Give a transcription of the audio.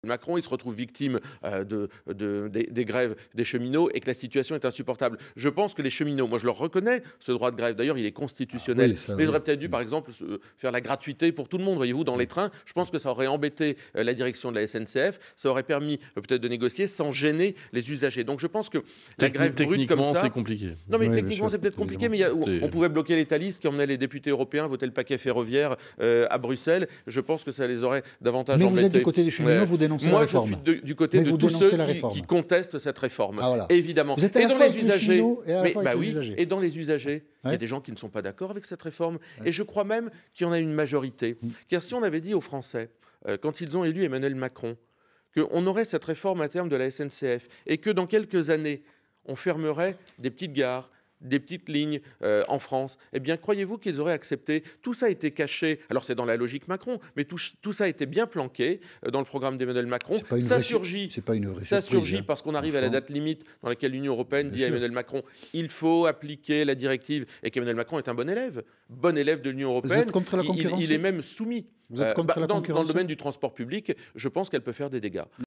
Macron, il se retrouve victime des grèves des cheminots et que la situation est insupportable. Je pense que les cheminots, moi je leur reconnais ce droit de grève, d'ailleurs il est constitutionnel, Oui, ça, mais ils oui. auraient peut-être dû par exemple faire la gratuité pour tout le monde, voyez-vous, dans les trains. Je pense que ça aurait embêté la direction de la SNCF, ça aurait permis peut-être de négocier sans gêner les usagers. Donc je pense que la grève brute comme Techniquement, ça... c'est compliqué. Non mais Oui, bien techniquement sûr, c'est peut-être compliqué, mais évidemment. on pouvait bloquer les Thalys qui emmenaient les députés européens voter le paquet ferroviaire à Bruxelles. Je pense que ça les aurait davantage Mais embêtés. vous êtes du côté des cheminots, vous dénoncez la réforme. Moi je suis du côté de tous ceux qui contestent cette réforme, évidemment. Vous êtes à la fois avec les cheminots et à la fois avec les usagers. Et dans les usagers, il y a des gens qui ne sont pas d'accord avec cette réforme. Et je crois même qu'il y en a une majorité. Car si on avait dit aux Français, quand ils ont élu Emmanuel Macron, qu'on aurait cette réforme à terme de la SNCF et que dans quelques années, on fermerait des petites gares, des petites lignes en France, eh bien, croyez-vous qu'ils auraient accepté? Tout ça a été caché. Alors, c'est dans la logique Macron, mais tout ça a été bien planqué dans le programme d'Emmanuel Macron. Ça surgit parce qu'on arrive à la date limite dans laquelle l'Union européenne dit à Emmanuel Macron il faut appliquer la directive et qu'Emmanuel Macron est un bon élève de l'Union européenne. Vous êtes contre la concurrence? Il est même soumis. Vous êtes contre la concurrence? Dans le domaine du transport public, je pense qu'elle peut faire des dégâts.